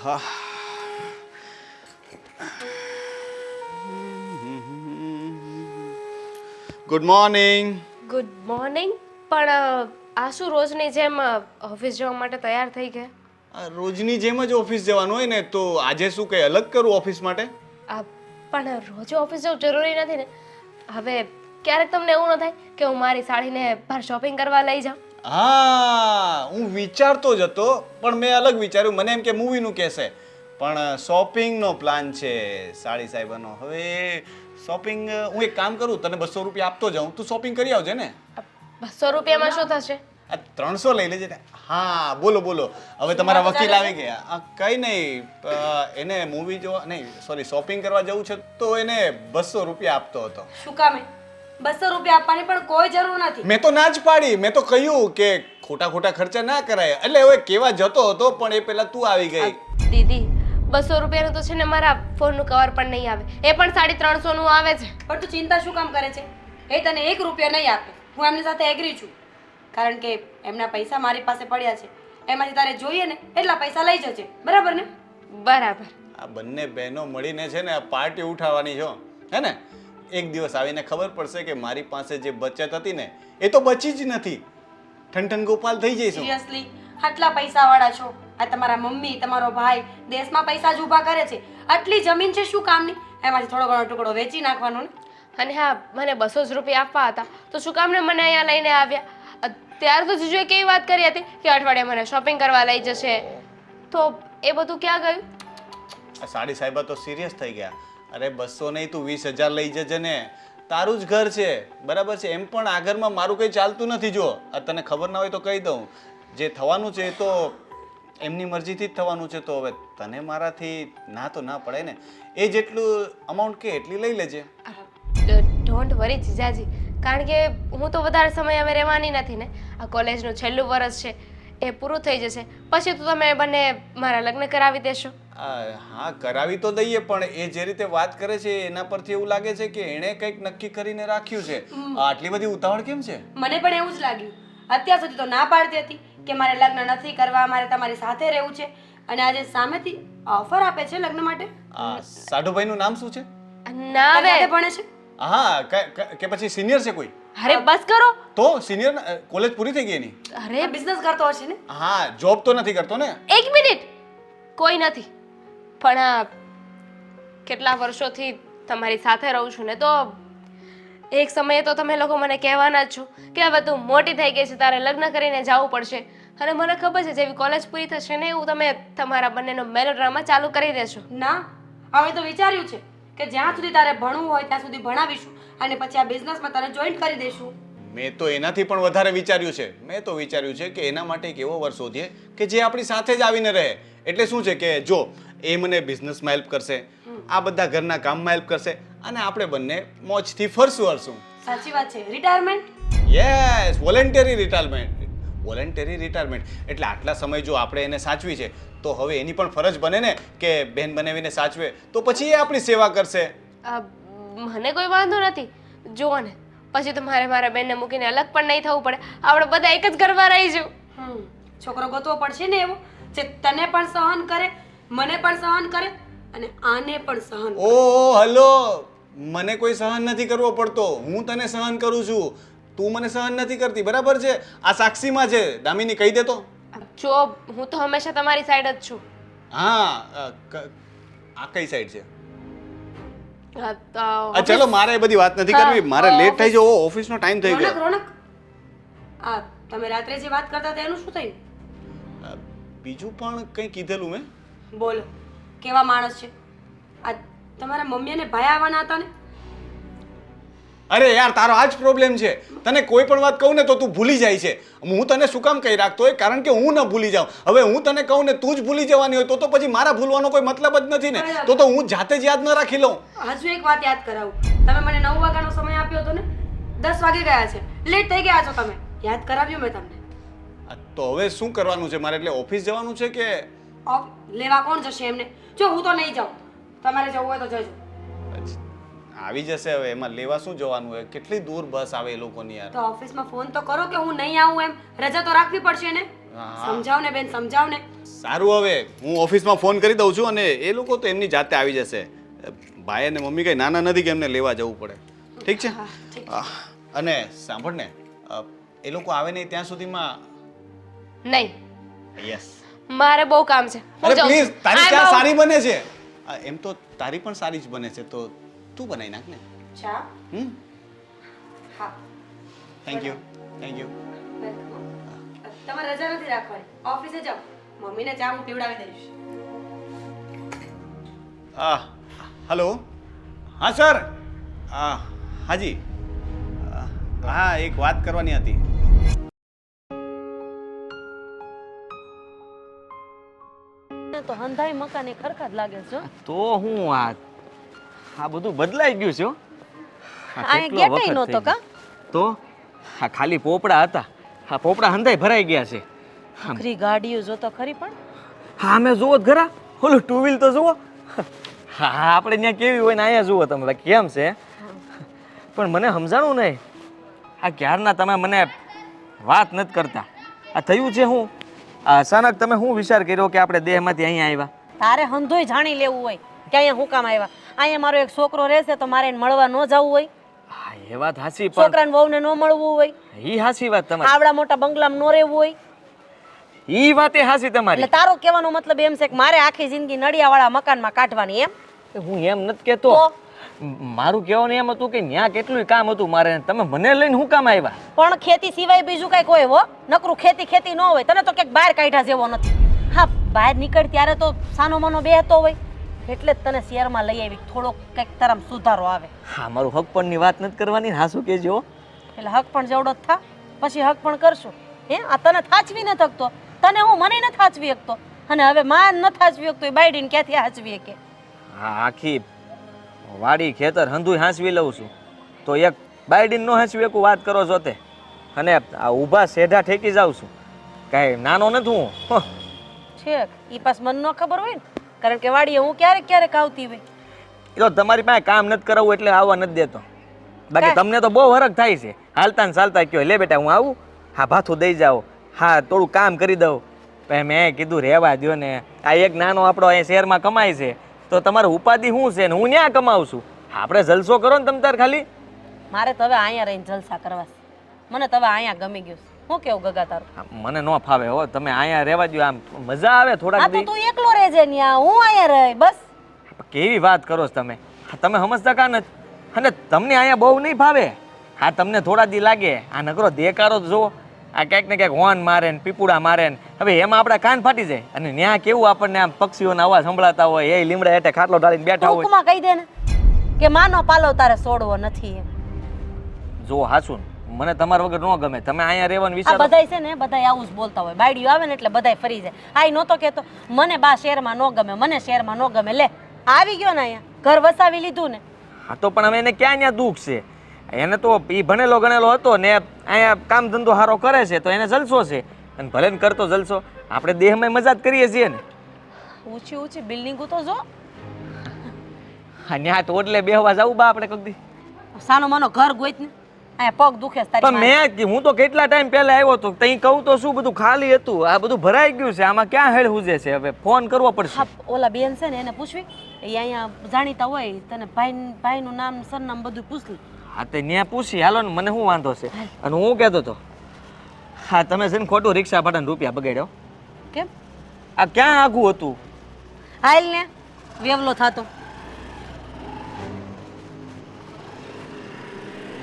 હા. Good morning. Good morning. પણ આ શું રોજની જેમ ઓફિસ જવા માટે તૈયાર થઈ ગયા? રોજની જેમ જ ઓફિસ જવાનું હોય ને, તો આજે શું કંઈ અલગ કરું ઓફિસ માટે? આ પણ રોજ ઓફિસ જવું જરૂરી નથી ને. હવે ક્યારેક તમને એવું ન થાય કે હું મારી સાડીને બહાર શોપિંગ કરવા લઈ જાઉં? હા, હું વિચારતો જ હતો, પણ મેં અલગ વિચાર્યું. મને એમ કે મૂવીનું કહેશે, પણ શોપિંગનો પ્લાન છે સાડી સાહેબાનો. હવે શોપિંગ હું એક કામ કરું, તને 200 રૂપિયા આપતો જાઉં, તું શોપિંગ કરી આવજે ને. 200 રૂપિયામાં શું થશે? આ 300 લઈ લેજે ને. હા, બોલો બોલો. હવે તમારા વકીલ આવી ગયા. કઈ નહીં, એને મૂવી જોવા નહીં, સોરી, શોપિંગ કરવા જવું છે, તો એને 200 રૂપિયા આપતો હતો. શું કામે 200 રૂપિયા આપવાની પણ કોઈ જરૂર નથી. મેં તો ના જ પાડી. મેં તો કહ્યું કે ખોટા ખોટા ખર્ચા ના કરાય. એટલે હવે કેવા જતો હતો, પણ એ પેલા તું આવી ગઈ. દીદી, 200 રૂપિયાનું તો છે ને મારા ફોનનું કવર પણ નહીં આવે. એ પણ 350 નું આવે છે. પણ તું ચિંતા શું કામ કરે છે? એ તને 1 રૂપિયા નહીં આપે. હું એમની સાથે એગ્રી છું, કારણ કે એમના પૈસા મારી પાસે પડ્યા છે. એમાંથી તારે જોઈએ ને એટલા પૈસા લઈ જજે, બરાબર ને? બરાબર. આ બંને બહેનો મળીને છે ને પાર્ટી ઉઠાવવાની છો, હે ને? એક દિવસ આવીને ખબર પડશે કે મારી પાસે જે બચત હતી ને, એ તો બચી જ નથી. ઠનઠન ગોપાલ થઈ જઈશું. સિરિયસલી આટલા પૈસાવાળા છો. આ તમારા મમ્મી, તમારો ભાઈ દેશમાં પૈસા જ ઊભા કરે છે. આટલી જમીન છે શું કામની? એમાંથી થોડો ઘણો ટુકડો વેચી નાખવાનો ને. અને હા, મને 200 જ રૂપિયા આપવા હતા, તો શું કામને મને અહીંયા લઈને આવ્યા? ત્યાર તો જીજુએ કેવી વાત કરી હતી કે અઠવાડિયે મને શોપિંગ કરવા લઈ જશે, તો એ બધું ક્યાં ગયું? આ સાડી સાહેબા તો સિરિયસ થઈ ગયા. અરે 200 નહીં, તું 20,000 લઈ જજે ને. તારું જ ઘર છે, બરાબર છે? એમ પણ આ ઘરમાં મારું કંઈ ચાલતું નથી. જો આ તને ખબર ના હોય તો કહી દઉં, જે થવાનું છે એ તો એમની મરજીથી જ થવાનું છે. તો હવે તને મારાથી ના તો ના પડે ને. એ જેટલું અમાઉન્ટ કે એટલી લઈ લેજે. ડોન્ટ વરી જીજાજી, કારણ કે હું તો વધારે સમય હવે રહેવાની નથી ને. આ કોલેજનું છેલ્લું વર્ષ છે, એ પૂરું થઈ જશે પછી તો તમે બંને મારા લગ્ન કરાવી દેશો. હા, કરાવી તો દઈએ, પણ એ જે રીતે વાત કરે છે એના પરથી એવું લાગે છે કે એણે કંઈક નક્કી કરીને રાખ્યું છે. આટલી બધી ઉતાવળ કેમ છે? મને પણ એવું જ લાગ્યું. અત્યાર સુધી તો ના પાડતી હતી કે મારે લગ્ન નથી કરવા, મારે તમારી સાથે રહેવું છે, અને આજે સામેથી ઓફર આપે છે લગ્ન માટે. સાઢુભાઈનું નામ શું છે? ના તારી સાથે હવે. ભણે છે? હા, કે પછી સિનિયર છે કોઈ? અરે બસ કરો. તો સિનિયર કોલેજ પૂરી થઈ ગઈ એની? અરે બિઝનેસ કરતો હશે ને? હા, જોબ તો નથી કરતો ને? એક મિનિટ, કોઈ નથી. પણ આ કેટલા વર્ષોથી તમારી સાથે રહું છું ને, તો એક સમયે તો તમે લોકો મને કહેવાના જ છો કે હવે તું મોટી થઈ ગઈ છે, તારે લગ્ન કરીને જવું પડશે. અને મને ખબર છે જેવી કોલેજ પૂરી થશે ને એવું તમે તમારા બંનેનો મેલોડ્રામા ચાલુ કરી દેશો. ના, હવે તો વિચાર્યું છે કે જ્યાં સુધી તારે ભણવું હોય ત્યાં સુધી ભણાવીશું, અને પછી આ બિઝનેસમાં તને જોઈન્ટ કરી દઈશું. મેં તો એનાથી પણ વધારે વિચાર્યું છે. મેં તો વિચાર્યું છે કે એના માટે એક એવો વર્ષ શોધીએ કે જે આપણી સાથે જ આવીને રહે. એટલે શું છે કે જો એ મને બિઝનેસમાં હેલ્પ કરશે, આ બધા ઘરના કામમાં હેલ્પ કરશે, અને આપણે બંને મોજથી ફરશું. સાચી વાત છે. Retirement? Yes, voluntary retirement. Voluntary retirement એટલે આટલા સમય જો આપણે એને સાચવી છે, તો હવે એની પણ ફરજ બને ને કે બેન બનાવીને સાચવે, તો પછી એ આપણી સેવા કરશે. મને કોઈ વાંધો નથી. જુઓ ને, પછી તો મારા બેનને મૂકીને અલગ પણ નહીં થવું પડે. આપણે બધા એક જ ઘરમાં રહીશું. છોકરો ગોતવો પડશે ને એવો જે તને પણ સહન કરે, મને પણ સહન કરે, અને આને પણ સહન કરે. ઓ હલો, મને કોઈ સહન નથી કરવો પડતો. હું તને સહન કરું છું, તું મને સહન નથી કરતી, બરાબર છે? આ સાક્ષીમાં છે. દામિની કહી દે તો. જો હું તો હંમેશા તમારી સાઈડ જ છું. હા, આ કઈ સાઈડ છે? તો ચલો, મારે એ બધી વાત નથી કરવી. મારે લેટ થઈ જવો, ઓફિસનો ટાઈમ થઈ રોનક, ગયો. રોનક, આ તમે રાત્રે જે વાત કરતા હતા એનું શું થયું? બીજું પણ કંઈ કીધેલું મેં? બોલો, કેવા માણસ છે આ? તમારા મમ્મી અને ભાઈ આવવાના હતા ને? અરે યાર, તારો આ જ પ્રોબ્લેમ છે. તને કોઈ પણ વાત કહું ને તો તું ભૂલી જાય છે. હું તને શું કામ કહી રાખતો હોય? કારણ કે હું ન ભૂલી જાઉં. હવે હું તને કહું ને તું જ ભૂલી જવાની હોય તો પછી મારા ભૂલવાનો કોઈ મતલબ જ નથી ને. તો હું જાતે જ યાદ ન રાખી લઉં. હજુ એક વાત યાદ કરાવું. તમે મને 9 વાગ્યાનો સમય આપ્યો હતો ને, 10 વાગી ગયા છે. લેટ થઈ ગયા છો તમે. યાદ કરાવ્યું મેં તમને. તો હવે શું કરવાનું છે મારે? એટલે ઓફિસ જવાનું છે કે લેવા કોણ જશે એમને? જો હું તો નહીં જાઉં. તમારે જવું હોય તો જજો. આવી જશે. હવે એમાં લેવા શું જવાનું હોય? કેટલી દૂર બસ આવે એ લોકોની યાર. તો ઓફિસમાં ફોન તો કરો કે હું નહીં આવું એમ. રજા તો રાખવી પડશે ને. સમજાવ ને બેન, સમજાવ ને. સારું હવે હું ઓફિસમાં ફોન કરી દઉં છું અને એ લોકો તો એમની જાતે આવી જશે. ભાઈ અને મમ્મી કંઈ નાના નથી કે એમને લેવા જવું પડે. ઠીક છે? અને સાંભળ ને, એ લોકો આવે નહીં ત્યાં સુધીમાં. નહીં, યસ. મારે બહુ કામ છે. હું અરે જાઉં પ્લીઝ, છું. તારી I'm ચા out. સારી બને છે. એમ તો તારી પણ સારી જ બને છે, તો તું બનાવી નાખ ને. ચા? હા. Thank you. તમારે રજા નથી રાખવાની, ઓફિસે જાઓ. મમ્મીને ચા હું પીવડાવી દઈશ. હલો. હા સર. હાજી. હા, એક વાત કરવાની હતી. તો હંધાઈ મકાને ખરખા જ લાગે છે હો. તો હું આ બધું બદલાઈ ગયું છે હો. આ કેટલો ગેટેય વખત નહોતો થઈ ગયો. તો આ ખાલી પોપડા હતા, આ પોપડા હંધાઈ ભરાઈ ગયા છે. આખરી ગાડીઓ જોતો ખરી પણ હા અમે જુઓ જ ખરા, ઓલું ટુ વ્હીલ તો જુઓ. હા આપણે ત્યાં કેવી હોય ને અહીંયા જુઓ તમે કેમ છે. પણ મને સમજાણું નહીં, આ ક્યારના તમે મને વાત નથી કરતા. આ થયું છે હું અચાનક તમે શું વિચાર કર્યો કે આપણે દેહમાંથી અહીંયા આવ્યા? તારે હંધોય જાણી લેવું હોય કે અહીંયા હું કામ આવ્યા. અહીંયા મારો એક છોકરો રહેશે તો મારે એને મળવા ન જવું હોય, હા એ વાત હાચી, પણ છોકરાને વહુને ન મળવું હોય, ઈ હાચી વાત તમારી, આવડા મોટા બંગલામાં ન રહેવું હોય. ઈ વાત એ હાચી તમારી. એટલે તારો કહેવાનો મતલબ એમ છે કે મારે આખી જિંદગી નડિયાવાળા મકાનમાં કાઢવાની એમ? હું એમ નથી કહેતો, મારું કહેવાનું એમ હતું કે ત્યાં કેટલું કામ હતું મારે, તમે મને લઈને શું કામ આવ્યા? પણ ખેતી સિવાય બીજું કઈક હોય હો, નકરું ખેતી ખેતી ન હોય. તને તો ક્યાંક બહાર કાઢ્યા જેવો નથી. હા, બહાર નીકળ ત્યારે તો સાનો મનો બેહતો હોય, એટલે જ તને શહેરમાં લઈ આવી, થોડોક કંઈક તારામાં સુધારો આવે. હા મારું હક પણની વાત નથી કરવાની, હા શું કહેજો. એટલે હક પણ જેવડો જ થા, પછી હક પણ કરશું. હે, આ તને થાચવી ન થકતો, તને હું મને ન થાચવી શકતો, અને હવે માન ન થાચવી શકતો એ બાયડીને ક્યાંથી હાચવી કે? હા આખી વાડી ખેતર હંધુય હાંસવી લઉં છું, તો એક બાયડીન નો હાંસવી એકું વાત કરો છો તે, અને આ ઊભા સેઢા ઠેકી જાઉં છું. કાંઈ નાનો નથી હું. છેક ઈ પાસ મન ન ખબર હોય ને, કારણ કે વાડીએ હું ક્યારેક ક્યારેક આવતી હોય. એ તો તમારી પાસે કામ નથી કરાવવું એટલે આવવા નથી દેતો. બાકી તમને તો બહુ હરખ થાય છે, હાલતા ને ચાલતા કયો લે બેટા હું આવું, હા ભાથું દઈ જાઓ, હા થોડું કામ કરી દઉં. પછી મેં કીધું રહેવા દ્યો ને, આ એક નાનો આપણો અહીંયા શહેરમાં કમાય છે, તો તમારે ઉપાધિ શું છે ને હું ત્યાં કમાવું છું. આપણે જલસો કરો ને તમ તાર ખાલી. મારે તો હવે અહીંયા રહીને જલસા કરવા છે. મને તો હવે અહીંયા ગમી ગયું છે. હું કેવું ગગા તારું? મને ન ફાવે હો, તમે અહીંયા રહેવા દ્યો, આમ મજા આવે હા થોડાક તો દી. તું એકલો રહેજે ન્યા, હું અહીંયા રહી બસ. કેવી વાત કરો છો તમે, તમે સમજતા કા નથી. અને તમને અહીંયા બહુ નહીં ભાવે. હા તમને થોડા દી લાગે, આ નકરો દેકારો જો, આ ક્યાંક ને ક્યાંક હોર્ન મારે ને પીપુડા મારે ને, હવે એમાં આપણા કાન ફાટી જાય. અને ત્યાં કેવું આપણને આમ પક્ષીઓના અવાજ સંભળાતા હોય, એ લીમડા હેઠે ખાટલો ઢાળીને બેઠા હોય. ટૂંકમાં કહી દે ને કે માનો પાલો તારે છોડવો નથી એમ. જો હાસુન, મને તમારા વગર ન ગમે, તમે અહીંયા રહેવાનું આ વિચારો. બધાય છે ને, બધાય આવું જ બોલતા હોય. બાયડીઓ આવે ને એટલે બધાય ફરી જાય. આય નહોતો કહેતો મને બા શહેરમાં ન ગમે, મને શહેરમાં ન ગમે. લે આવી ગયો ને અહીંયા, ઘર વસાવી લીધું ને. હા તો પણ હવે એને ક્યાં ત્યાં દુઃખ છે? એને તો એ ભણેલો ગણેલો હતો ને અહીંયા કામ ધંધો સારો કરે છે તો એને જલસો છે, અને ભલે ને કરતો જલસો, આપણે દેહમાં મજા જ કરીએ છીએ ને. ઊંચી ઊંચી બિલ્ડિંગો તો જો. હા ત્યાં ટોડલે બેહવા જવું બા આપણે કદી. સાનો માનો ઘર ગોઈત ને, અહીંયા પગ દુખે છે તારી પણ માને. હું તો કેટલા ટાઈમ પહેલા આવ્યો હતો, તઈ કહું તો શું બધું ખાલી હતું, આ બધું ભરાઈ ગયું છે, આમાં ક્યાં હેળ હુજે છે? હવે ફોન કરવો પડશે. હા, ઓલા બેન છે ને એને પૂછવી, એ અહીંયા જાણીતા હોય, તને ભાઈનું નામ સરનામ બધું પૂછ લે. હા તે ત્યાં પૂછી હાલો ને, મને શું વાંધો છે? અને હું કહેતો હતો, હા તમે છે ને ખોટું રિક્ષા ભાડાના રૂપિયા બગાડ્યો. કેમ? આ ક્યાં આઘું હતું? હાલ ને વેવલો થાતો.